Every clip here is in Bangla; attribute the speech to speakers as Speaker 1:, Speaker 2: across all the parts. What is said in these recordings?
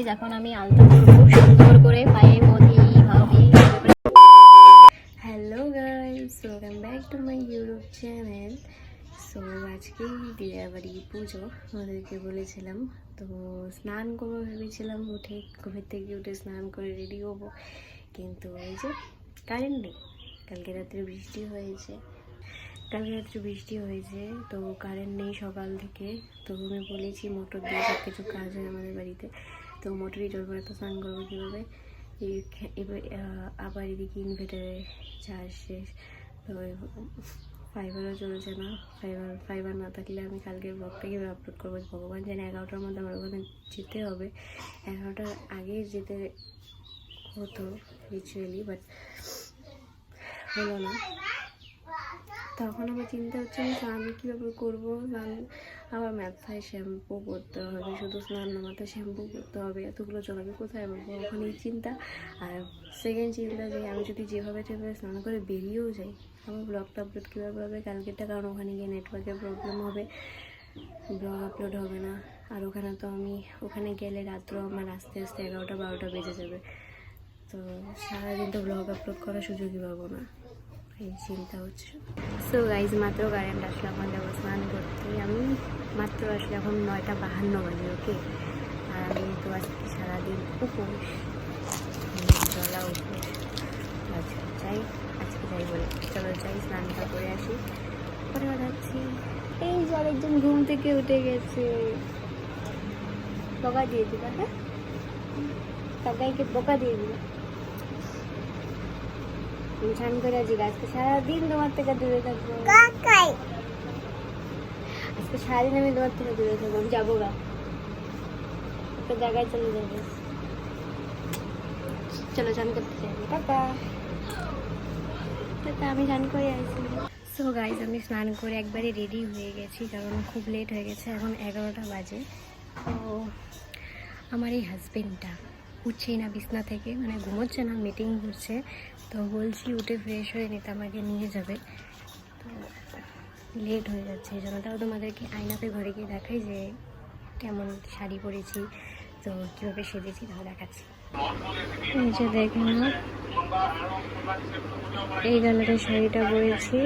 Speaker 1: গাইজ এখন আমি আলতা করবো সুন্দর করে পায়ে মধ্যে ভাবে। Hello guys, welcome back to my YouTube channel. So আজকে দিয়াবাড়ি পুজো আমাদেরকে বলেছিলাম, তো স্নান করবো ভেবেছিলাম, উঠে ঘুমের থেকে উঠে স্নান করে রেডি হবো, কিন্তু এই যে কারেন্ট নেই। কালকে রাত্রে বৃষ্টি হয়েছে, তো কারেন্ট নেই সকাল থেকে। তো আমি বলেছি মোটর দিয়ে সব কিছু কাজ হয় আমাদের বাড়িতে, তো মোটরই চলবে না, তো স্নান করবো কীভাবে। এবার আবার এদিকে ইনভার্টারে চার্জ শেষ, তো ফাইবারও চলছে না। ফাইবার না থাকলে আমি কালকের ব্লগটা কীভাবে আপলোড করবো ভগবান জানে। 11টার মধ্যে আমার ওখানে যেতে হবে, 11টার আগে যেতে হতো রিচুয়ালি, বাট হলো না। তখন আমার চিন্তা হচ্ছে আমি স্নান কীভাবে করবো। স্নান আবার মাথায় শ্যাম্পু করতে হবে, শুধু স্নান না মাথায় শ্যাম্পু করতে হবে, এতগুলো জল কোথায় পাবো, ওখানে চিন্তা। আর সেকেন্ড চিন্তা যে আমি যদি যেভাবে স্নান করে বেরিয়েও যাই, আমার ব্লগটা আপলোড কীভাবে হবে কালকেরটা, কারণ ওখানে গিয়ে নেটওয়ার্কের প্রবলেম হবে, ব্লগ আপলোড হবে না। আর ওখানে তো আমি ওখানে গেলে রাত্র আমার আস্তে আস্তে 11টা 12টা বেজে যাবে, তো সারাদিন তো ব্লগ আপলোড করার সুযোগই পাবো না, এই চিন্তা হচ্ছে। সো গাইজ মাত্র কারেন্ট আসলে আমার যাবো স্নান করতে। আমি মাত্র আসলে এখন 9:52 বাজে, ওকে। আর আমি তো আজকে সারাদিন উপোস, চলা উপোস। আচ্ছা যাই বলে চলো যাই, স্নানটা করে আসি, পরে যাচ্ছি। এই যে আরেকজন ঘুম থেকে উঠে গেছে, বকা দিয়ে দিবা, হ্যাঁ কাকাইকে বকা দিয়ে দিবা। স্নান করে আছি, আজকে সারাদিন তোমার থেকে দূরে থাকবো। আজকে সারাদিন আমি তোমার থেকে দূরে থাকবো, আমি যাবো গা, একটা জায়গায় চলে যাবো। চলো স্নান করতে চাই, টাটা। আমি স্নান করে আসি। সো গাইজ আমি স্নান করে একবারে রেডি হয়ে গেছি, কারণ খুব লেট হয়ে গেছে, এখন 11টা বাজে। তো আমার এই হাজবেন্ডটা উঠছেই না বিছনা থেকে, মানে ঘুমোচ্ছে না, মিটিং করছে। তো বলছি উঠে ফ্রেশ হয়ে নিতে আমাকে নিয়ে যাবে, তো লেট হয়ে যাচ্ছে। এই জন্য তাও তোমাদেরকে আয়নাতে ঘরে গিয়ে দেখাই যে কেমন শাড়ি পরেছি, তো কীভাবে সেজেছি তাও দেখাচ্ছি। এই যে দেখে না, এই কালারের শাড়িটা পরেছি।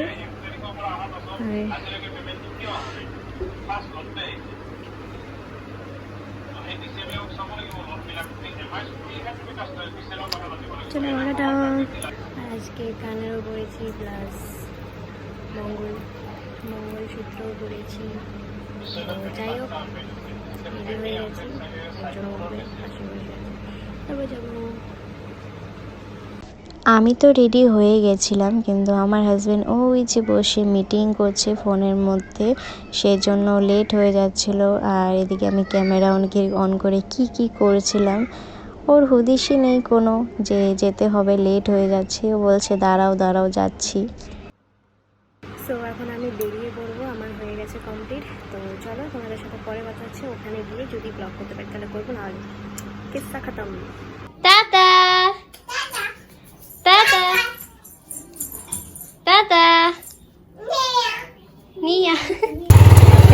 Speaker 1: চলো টাটা। আজকে কানেরও পরেছি, প্লাস মঙ্গলসূত্রও পরেছি। যাই হোক রেডি হয়ে গেছি, একজন উঠবে, তারপর যাবো।
Speaker 2: আমি তো রেডি হয়ে গেছিলাম, কিন্তু আমার হাজব্যান্ড ওই যে বসে মিটিং করছে ফোনের মধ্যে, সেই জন্য লেট হয়ে যাচ্ছিল। আর এদিকে আমি ক্যামেরা অন করে কি করছিলাম, ওর হুদিসই নেই কোনো যে যেতে হবে, লেট হয়ে যাচ্ছে। ও বলছে দাঁড়াও যাচ্ছি।
Speaker 1: সো এখন আমি বেরিয়ে পড়বো, আমার হয়ে গেছে কমপ্লিট। তো চলো তোমাদের সাথে পরে কথা হচ্ছে, ওখানে গিয়ে যদি ব্লগ করতে পারি তাহলে করবো, না কিস্সা খতম। টাটা টাটা টাটা নিয়া।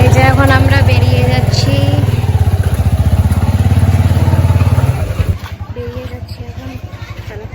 Speaker 1: এই যে এখন আমরা বেরিয়ে যাচ্ছি এখন, চলো।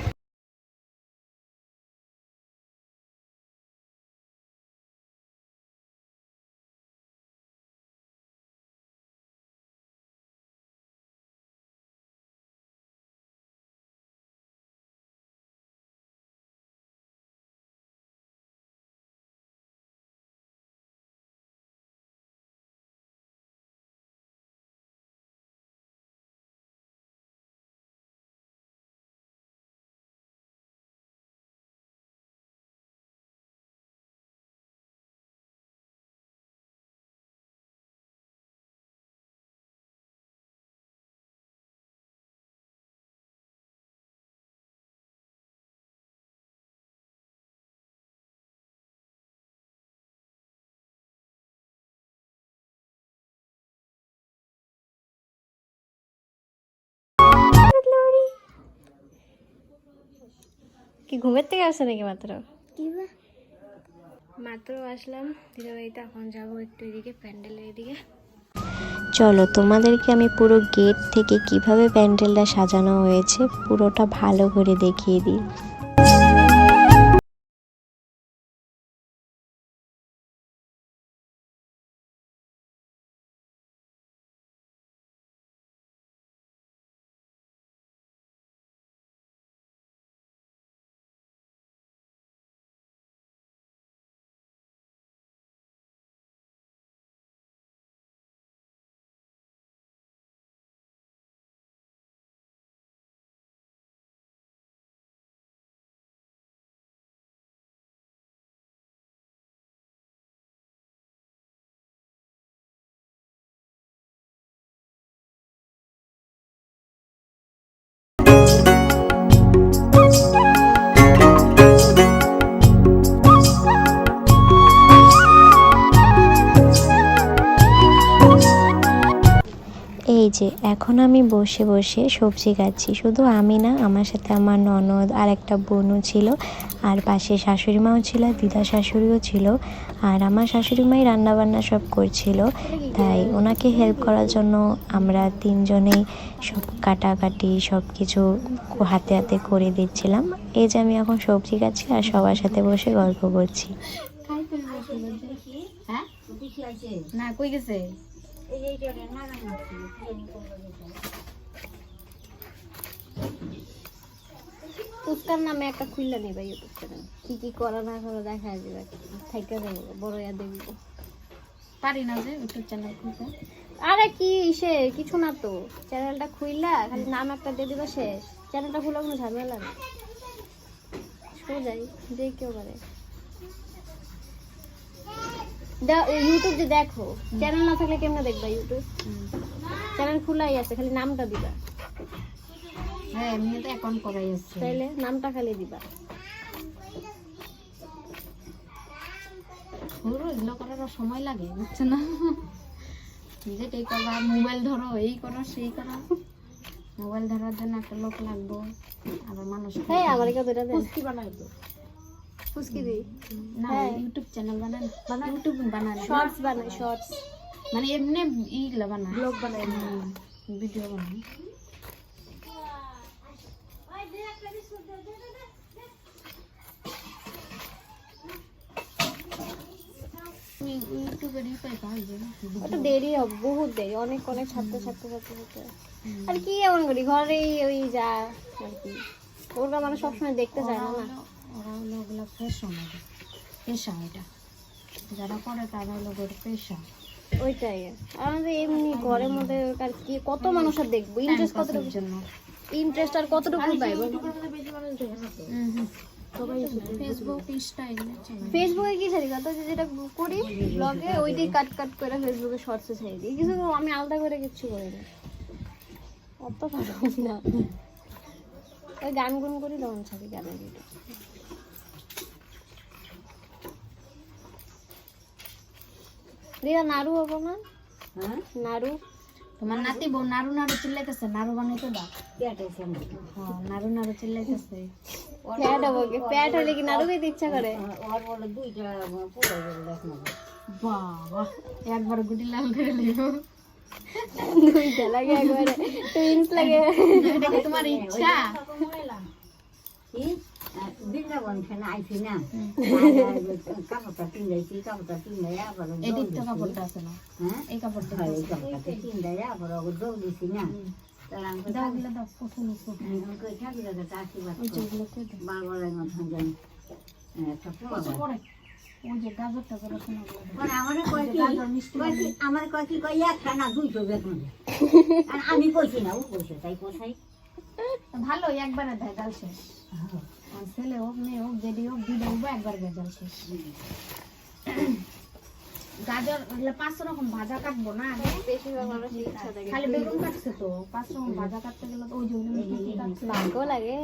Speaker 1: কি ঘুমের থেকে আসছে নাকি? মাত্র আসলাম দিদিবাড়িতে, এখন যাবো একটু এদিকে প্যান্ডেলের এদিকে।
Speaker 2: চলো তোমাদেরকে আমি পুরো গেট থেকে কিভাবে প্যান্ডেলটা সাজানো হয়েছে পুরোটা ভালো করে দেখিয়ে দিই। এই যে এখন আমি বসে বসে সবজি কাটছি, শুধু আমি না, আমার সাথে আমার ননদ আর একটা বোনও ছিল, আর পাশে শাশুড়ি মাও ছিল, দিদা শাশুড়িও ছিল, আর আমার শাশুড়ি মাই রান্নাবান্না সব করছিল, তাই ওনাকে হেল্প করার জন্য আমরা তিনজনেই সব কাটাকাটি সব কিছু হাতে হাতে করে দিচ্ছিলাম। এই যে আমি এখন সবজি কাটছি আর সবার সাথে বসে গল্প করছি।
Speaker 3: না কই গেছে
Speaker 1: পুস্কার নামে একটা খুললা নেবা ইউটিউব চ্যানেল, কি কি করা না করা দেখা যাবে, থাইকা যাবো বড় ইয়া দেখবো।
Speaker 3: পারি না যে ইউটিউব চ্যানেল খুলতে।
Speaker 1: আরে কি সে কিছু না তো, চ্যানেলটা খুললা খালি নাম একটা দিয়ে দিবা, শেষ। চ্যানেলটা খুলে কোনো ঝামেলা নেই, সোজাই যে কেউ পারে। ইউটিউব যে দেখো, চ্যানেল না থাকলে কেমনে দেখবা ইউটিউব? চ্যানেল খোলাই আছে, খালি নামটা দিবা।
Speaker 3: হ্যাঁ এমনি তো অ্যাকাউন্ট করাই আছে,
Speaker 1: তাইলে নামটা খালি দিবা।
Speaker 3: পুরো এগুলো করার সময় লাগে, বুঝছো না? যেটাই করবা, মোবাইল ধরো, এই করো সেই করো, মোবাইল ধরার জন্য একটা লোক লাগবো, আবার মানুষ।
Speaker 1: হ্যাঁ আমার কেউ দুটা দেন,
Speaker 3: ফুসকি বানাই তো,
Speaker 1: ফুসকি দিই
Speaker 3: না ইউটিউব চ্যানেল বানান, ইউটিউব বানান,
Speaker 1: শর্টস বানাই, শর্টস
Speaker 3: মানে এমনি ইগুলা বানায়, ব্লগ বানায়, ভিডিও বানায়।
Speaker 1: ওটা দেরি হবে, বহুত দেরি, অনেক অনেক ছাত্র ছাত্র ছাত্র ছাত্র। আর কি এমন করি ঘরেই ওই যা আর কি, ওরা মানে সবসময় দেখতে চায় না।
Speaker 3: ওরা হলো ওগুলো পেশা, পেশা এটা যারা করে তারা হলো পেশা।
Speaker 1: ওইটাই আমাদের এমনি ঘরের মধ্যে আর কি কত মানুষ আর দেখবো, ইন্টারেস্ট কতটুকু জন্য, ইন্টারেস্ট আর কতটুকু পাইবো। ফেসবুকে কি ছাড়ি কথা, যেটা করি ব্লগে ওইটাই কাট কাট করে ফেসবুকে শর্টসে ছাড়ি দিই, কিছু আমি আলাদা করে কিচ্ছু করি না, অত ভালো না। ওই গান গুন করি তখন ছাড়ি গানের ভিডিও। দিদা নাড়ু হবো না? নাড়ু
Speaker 3: তোমার নাতি বউ নাড়ু নাড়ু চিল্লাইতেছে, নাড়ু বানাইতে দাও। হ্যাঁ নাড়ু নাড়ু চিল্লাইতেছে।
Speaker 1: প্যাট হবো কি, প্যাট হলে কি নাড়ু খেতে ইচ্ছা করে?
Speaker 3: বাবা একবার গুটি লাল করে লিখো,
Speaker 1: দুইটা লাগে একবারে, টুইন্স লাগে।
Speaker 3: এটা কি তোমার ইচ্ছা? এদিক তো কাপড়টা আছে না, এই কাপড়টা
Speaker 4: আমি কইছি না, ও কইছে তাই কোথায়
Speaker 3: ভালো একবারে দেয় ডাল শেষ। ছেলে হোক মেয়ে হোক যেটি হোক দুধ হোক একবার ভেজাল শেষ। গাজর 5 রকম ভাজা কাটবো না,
Speaker 1: খালি
Speaker 3: বেগুন কাটছে তো 5 রকম ভাজা কাটতে গেলে তো ওই
Speaker 1: ভাগ্য লাগে।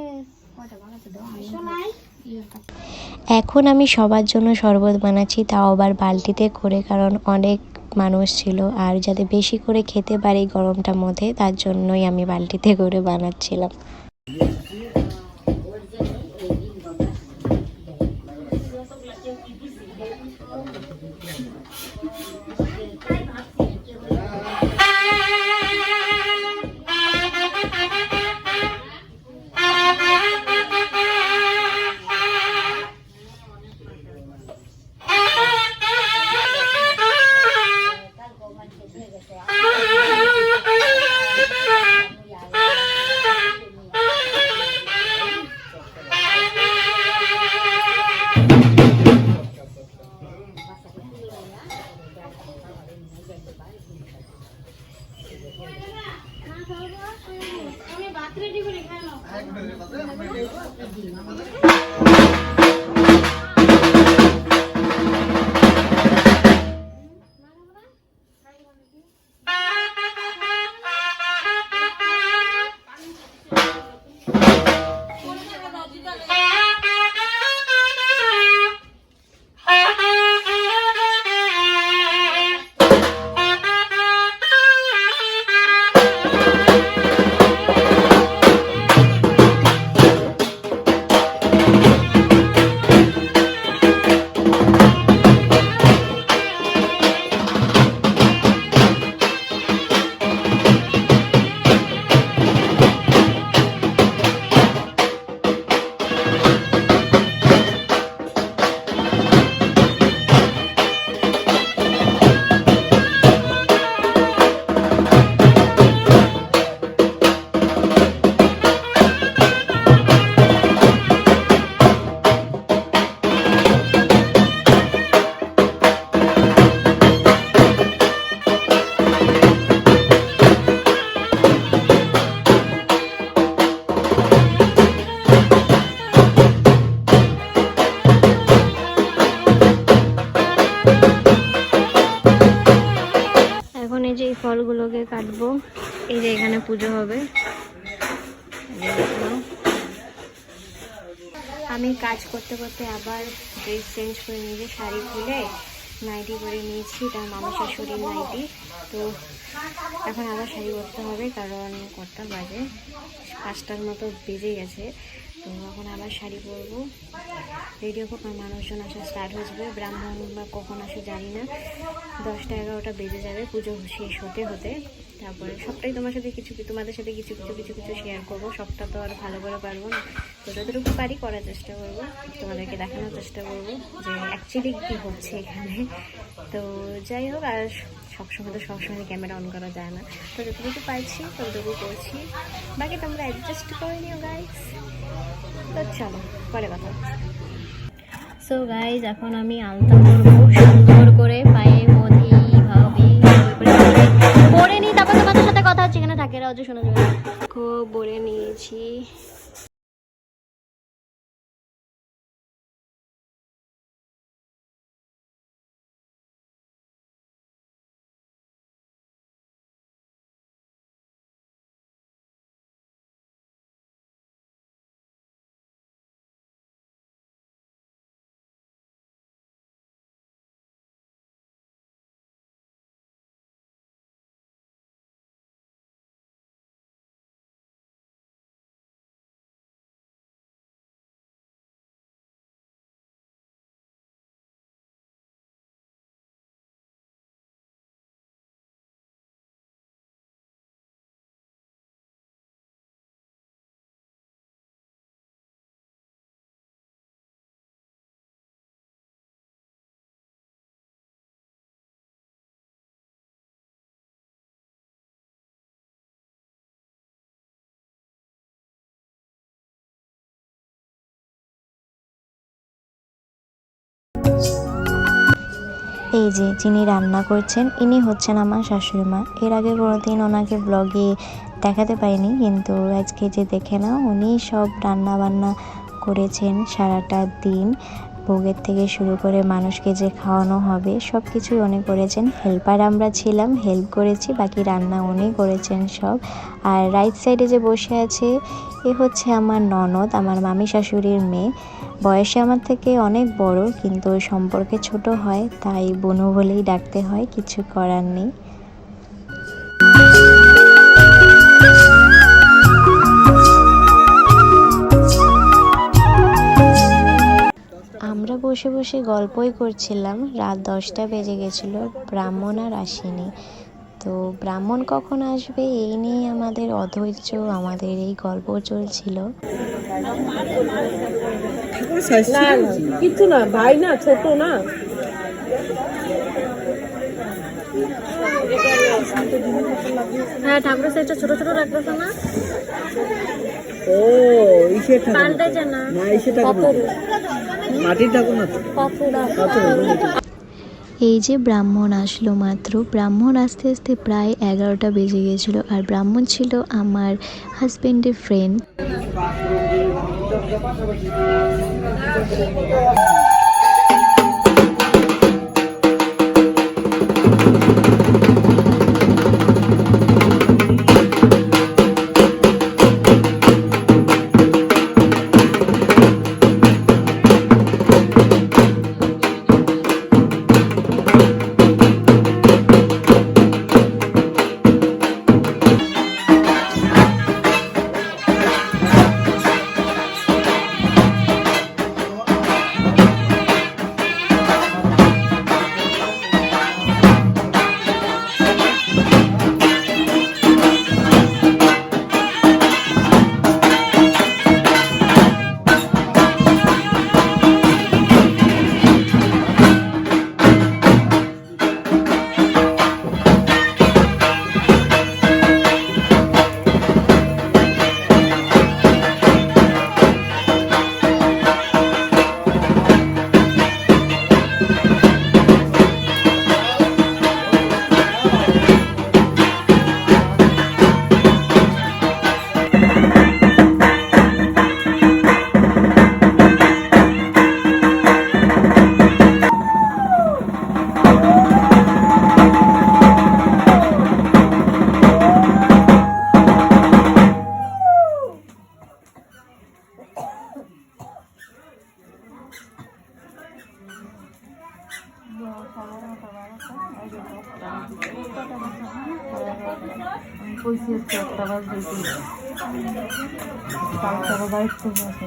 Speaker 2: এখন আমি সবার জন্য শরবত বানাচ্ছি, তাও আবার বালতিতে করে, কারণ অনেক মানুষ ছিল আর যাতে বেশি করে খেতে পারি গরমটার মধ্যে, তার জন্যই আমি বালতিতে করে বানাচ্ছিলাম।
Speaker 1: করবো। এই যে এখানে পুজো হবে। আমি কাজ করতে করতে আবার ড্রেস চেঞ্জ করে নিয়ে শাড়ি খুলে নাইটি করে নিয়েছি, এটা মামা শাশুড়ির নাইটি। তো এখন আবার শাড়ি পরতে হবে, কারণ কটা বাজে, 5টার মতো বেজে গেছে। তো এখন আবার শাড়ি পরবো, রেডি হবো, কারণ মানুষজন আসা স্টার্ট হয়ে যাবে। ব্রাহ্মণ বা কখন আসে জানি না, 10টা 11টা বেজে যাবে পুজো শেষ হতে হতে। তারপরে সবটাই তোমাদের সাথে কিছু কিছু শেয়ার করবো, সবটা তো আর ভালো করে পারবো না, তো যতটুকু পারি করার চেষ্টা করবো, তোমাদেরকে দেখানোর চেষ্টা করবো যে অ্যাকচুয়ালি কী হচ্ছে এখানে। তো যাই হোক, আর সবসময় ক্যামেরা অন করা যায় না, তো যতটুকু পাইছি ততটুকু করছি, বাকি তোমরা অ্যাডজাস্ট করে নিও গাইস। তো চলো পরে কথা। সো গাইজ, এখন আমি আলতা করবো সুন্দর করে, পায়ে মধি ভাবে পরে নিই, তারপর তোমাদের সাথে কথা হচ্ছে। এখানে থাকে রাজু, শোনা যাবে। খুব বলে নিয়েছি।
Speaker 2: এই যে যিনি রান্না করছেন ইনি হচ্ছেন আমার শাশুড়ি মা। এর আগে কোনোদিন ওনাকে ব্লগে দেখাতে পাইনি, কিন্তু আজকে যে দেখে নাও, উনি সব রান্না বান্না করেছেন সারাটা দিন। ভোগের থেকে শুরু করে মানুষকে যে খাওয়ানো হবে সব কিছুই উনি করেছেন। হেল্পার আমরা ছিলাম, হেল্প করেছি, বাকি রান্না উনি করেছেন সব। আর রাইট সাইডে যে বসে আছে এ হচ্ছে আমার ননদ, আমার মামি শাশুড়ির মেয়ে। বয়সে আমার থেকে অনেক বড়, কিন্তু সম্পর্কে ছোট হয়, তাই বোনু বলেই ডাকতে হয়, কিছু করার নেই। আমরা বসে বসে গল্পই করছিলাম, রাত 10টা বেজে গেছিলো, ব্রাহ্মণ আর আসেনি। তো ব্রাহ্মণ কখন আসবে এই নিয়ে আমাদের অধৈর্য, আমাদের এই গল্প চলছিল।
Speaker 5: কিছু না ভাই, না ছোট না,
Speaker 1: হ্যাঁ ঠাকুরের সাইডটা ছোট ছোট রাখতেছে না,
Speaker 5: ও ইসের ঠাকুর
Speaker 1: পাল্টাইছে না,
Speaker 5: না, ইসের ঠাকুর মাটির ঠাকুর না তো,
Speaker 2: এই যে ব্রাহ্মণ আসলো মাত্র, ব্রাহ্মণ আসতে আসতে প্রায় 11টা বেজে গেছিলো। আর ব্রাহ্মণ ছিল আমার হাজবেন্ডের ফ্রেন্ড।
Speaker 5: কইছি হচ্ছে একটা বাস দিয়েছি কালকে আবার দায়িত্ব আছে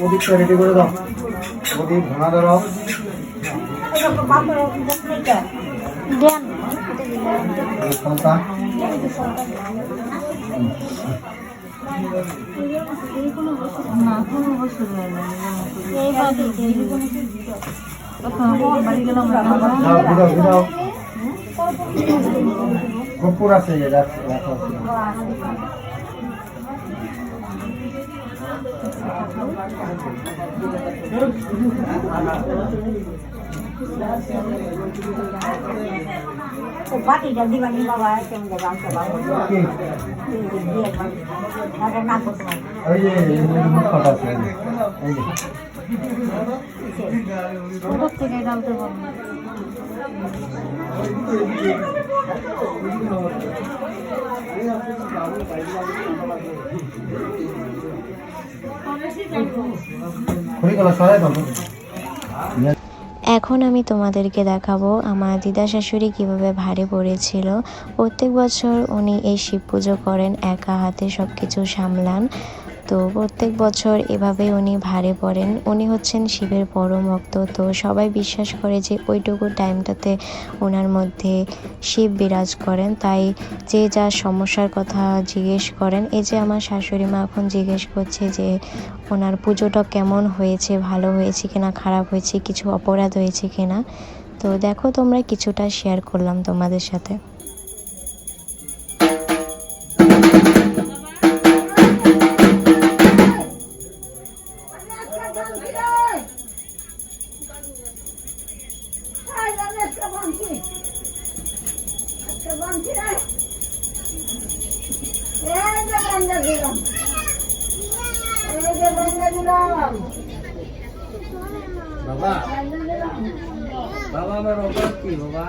Speaker 6: ওদিকটা রেডি করে দাও ওদিক ভাঙা দাও সন্তান
Speaker 5: না কোনো বছর হয় না বাড়ি গেলাম
Speaker 6: দাও ঘুরাও ঘুরাও কপুর আছে রাখো
Speaker 4: বাটিটা দিবানি বাবা কেমন গামছা বাবা না করতে
Speaker 6: ওই যে মুখটা আছে এই যে
Speaker 5: কোথার থেকে ডালতে পারবো
Speaker 6: খড়িগুলো সরাই দাও
Speaker 2: এখন আমি তোমাদেরকে দেখাবো আমার দিদা শাশুড়ি কীভাবে ভারে পড়েছিল। প্রত্যেক বছর উনি এই শিব পুজো করেন, একা হাতে সব কিছু সামলান। তো প্রত্যেক বছর এভাবেই উনি ভারে পড়েন। উনি হচ্ছেন শিবের পরম ভক্ত, তো সবাই বিশ্বাস করে যে ওইটুকু টাইমটাতে ওনার মধ্যে শিব বিরাজ করেন। তাই যে যা সমস্যার কথা জিজ্ঞেস করেন, এই যে আমার শাশুড়ি মা এখন জিজ্ঞেস করছে যে ওনার পুজোটা কেমন হয়েছে, ভালো হয়েছে কিনা, খারাপ হয়েছে, কিছু অপরাধ হয়েছে কিনা। তো দেখো তোমরা, কিছুটা শেয়ার করলাম তোমাদের সাথে।
Speaker 6: বাবা বাবা আমার অপরাধ কি বাবা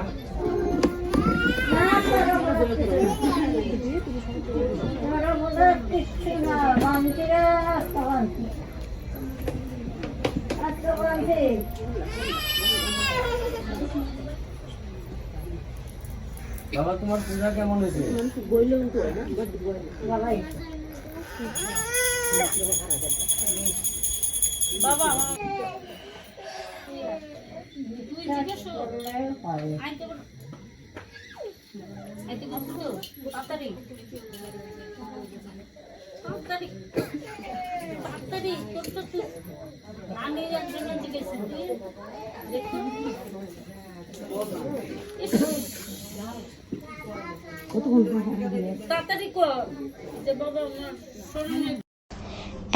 Speaker 6: বাবা তোমার পূজা কেমন হয়েছে
Speaker 5: বাবা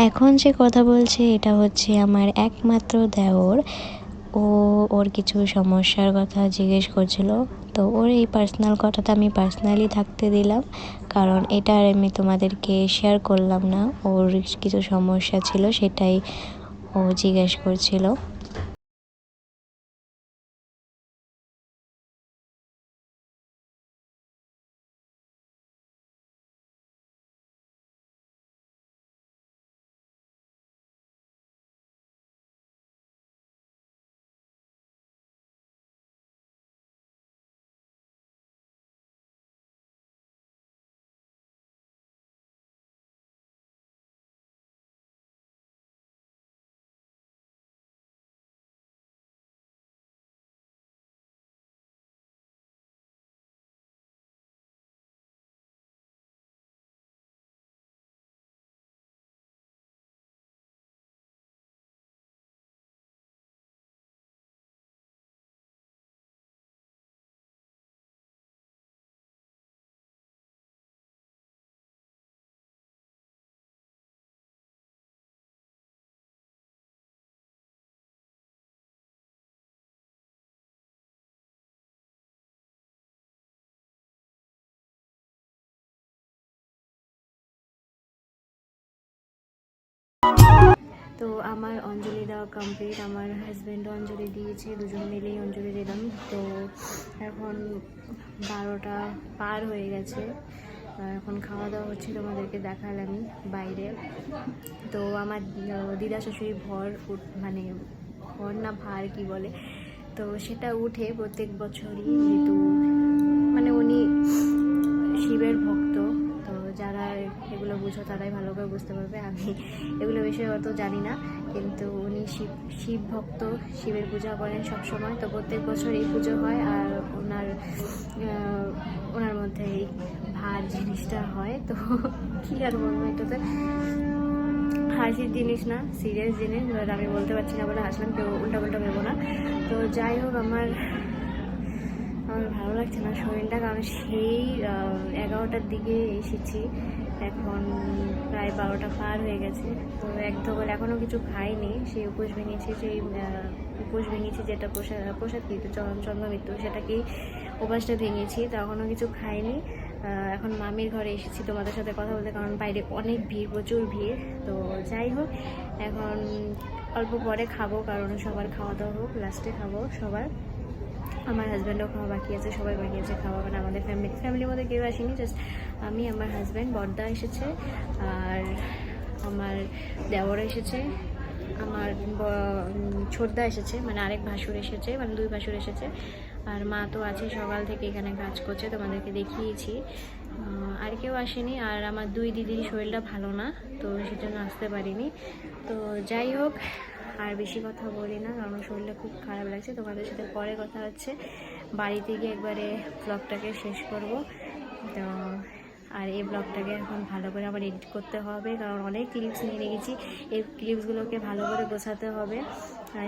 Speaker 2: এখন যে কথা বলছে এটা হচ্ছে আমার একমাত্র দেওর। ওর কিছু সমস্যার কথা জিজ্ঞেস করছিল, তো ওর এই পার্সোনাল কথাটা আমি পার্সোনালি থাকতে দিলাম, কারণ এটা আর আমি তোমাদেরকে শেয়ার করলাম না। ওর কিছু সমস্যা ছিল, সেটাই ও জিজ্ঞেস করছিল।
Speaker 1: তো আমার অঞ্জলি দেওয়া কমপ্লিট, আমার হাজব্যান্ডও অঞ্জলি দিয়েছে, দুজন মিলেই অঞ্জলি দিলাম। তো এখন 12টা পার হয়ে গেছে, এখন খাওয়া দাওয়া হচ্ছে, তোমাদেরকে দেখালাম আমি বাইরে। তো আমার দিদা শাশুড়ি ভর মানে ভর না ভার কি বলে, তো সেটা উঠে প্রত্যেক বছরই, যেহেতু মানে উনি শিবের ভক্ত, তো যারা এগুলো বুঝো তারাই ভালো করে বুঝতে পারবে, আমি এগুলো বিষয়ে অত জানি না, কিন্তু উনি শিব ভক্ত, শিবের পূজা করেন সবসময়, তো প্রত্যেক বছর এই পুজো হয়। আর ওনার মধ্যে এই ভার জিনিসটা হয়, তো কী আর বলবো, এটাতে হাসির জিনিস না, সিরিয়াস জিনিস, এবার আমি বলতে পারছি না বলে হাসলাম, কেউ উল্টাপাল্টা ভেবো না। তো যাই হোক, আমার ভালো লাগছে না শরীরটা, কারণ সেই 11টার দিকে এসেছি, এখন প্রায় 12টা পার হয়ে গেছে। তো একদম এখনও কিছু খাইনি, সেই উপোস ভেঙেছি যেটা প্রসাদ কিন্তু চন্দ্রমৃত্যু, সেটাকেই উপাসটা ভেঙেছি, তো এখনও কিছু খাইনি। এখন মামির ঘরে এসেছি তোমাদের সাথে কথা বলতে, কারণ বাইরে অনেক ভিড়, প্রচুর ভিড়। তো যাই হোক, এখন অল্প পরে খাবো, কারণ সবার খাওয়া দাওয়া হোক, লাস্টে খাবো সবার। আমার হাজব্যান্ডও খাওয়া বাকি আছে, সবাই বাকি আছে খাওয়া, মানে আমাদের ফ্যামিলির মধ্যে কেউ আসেনি, জাস্ট আমি, আমার হাজব্যান্ড, বড়দা এসেছে, আর আমার দেওর এসেছে, আমার ছোটদা এসেছে, মানে আরেক ভাসুর এসেছে, মানে 2 ভাসুর এসেছে, আর মা তো আছে সকাল থেকে এখানে কাজ করছে, তোমাদেরকে দেখিয়েছি। আর কেউ আসেনি, আর আমার 2 দিদির শরীরটা ভালো না, তো সেজন্য আসতে পারিনি। তো যাই হোক, আর বেশি কথা বলি না, কারণ শরীরটা খুব খারাপ লাগছে। তোমাদের সাথে পরে কথা হচ্ছে, বাড়িতে গিয়ে একবারে ব্লগটাকে শেষ করব। তো আর এই ব্লগটাকে এখন ভালো করে আবার এডিট করতে হবে, কারণ অনেক ক্লিপস নিয়ে রেখেছি, এই ক্লিপসগুলোকে ভালো করে গোছাতে হবে।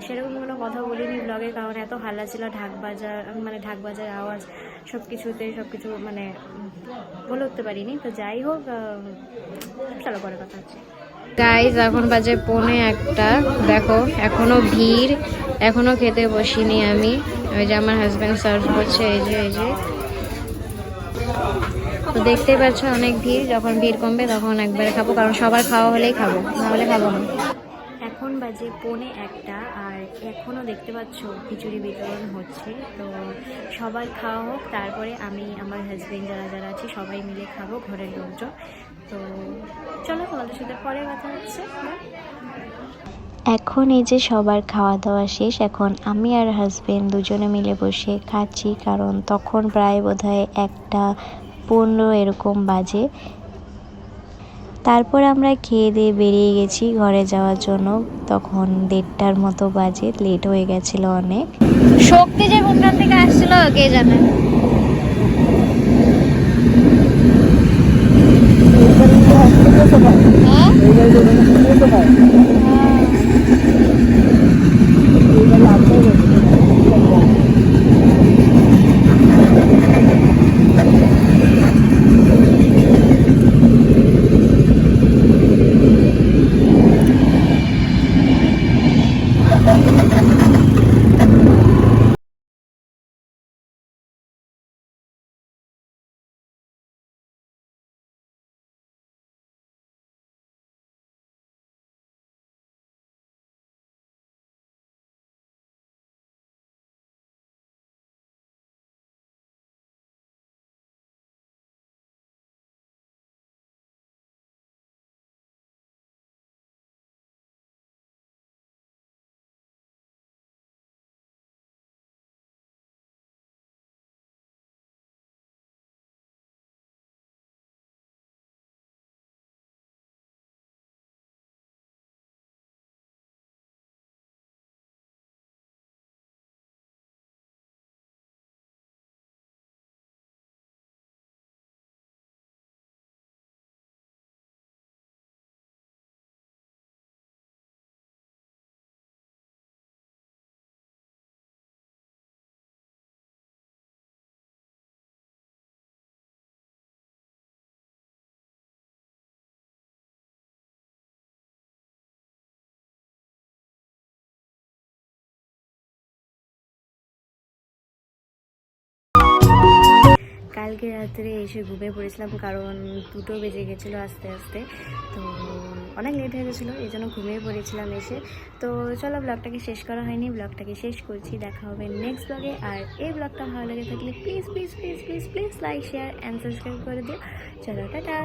Speaker 1: সেরকম কোনো কথা বলিনি ব্লগে, কারণ এত হাল্লা ছিল, ঢাক বাজার আওয়াজ সব কিছু মানে বলে উঠতে পারিনি। তো যাই হোক, চলো পরে কথা হচ্ছে। গাইজ, এখন বাজে 1:45, দেখো এখনো ভিড়, এখনো খেতে বসিনি আমি। ওই যে আমার হাজব্যান্ড সার্ভ করছে, এই যে তো দেখতেই পাচ্ছ অনেক ভিড়, যখন ভিড় কমবে তখন একবারে খাবো, কারণ সবার খাওয়া হলেই খাবো, না হলে খাবো না। এখন বাজে 1:45, আর এখনও দেখতে পাচ্ছ খিচুড়ি বিতরণ হচ্ছে। তো সবার খাওয়া হোক, তারপরে আমি, আমার হাজব্যান্ড, যারা আছি সবাই মিলে খাবো, ঘরের লোকজন। তো চলো, তোমাদের সাথে পরে কথা হচ্ছে।
Speaker 2: এখন এই যে সবার খাওয়া দাওয়া শেষ, এখন আমি আর হাজবেন্ড দুজনে মিলে বসে খাচ্ছি, কারণ তখন প্রায় বোধহয় 1:15 এরকম বাজে। তারপর আমরা খেয়ে দিয়ে বেরিয়ে গেছি ঘরে যাওয়ার জন্য, তখন 1:30টার মতো বাজে, লেট হয়ে গেছিলো অনেক।
Speaker 1: শক্তি যে কোনখান থেকে আসছিল কে জানে। কালকে রাত্রে এসে ঘুমিয়ে পড়েছিলাম, কারণ 2টো বেজে গেছিলো আস্তে আস্তে, তো অনেক লেট হয়ে গেছিলো, এই জন্য ঘুমিয়ে পড়েছিলাম এসে। তো চলো, ব্লগটাকে শেষ করা হয়নি, ব্লগটাকে শেষ করছি, দেখা হবে নেক্সট ব্লগে। আর এই ব্লগটা ভালো লাগে থাকলে please please please please please like, share and subscribe করে দিও। চলো, টাটা।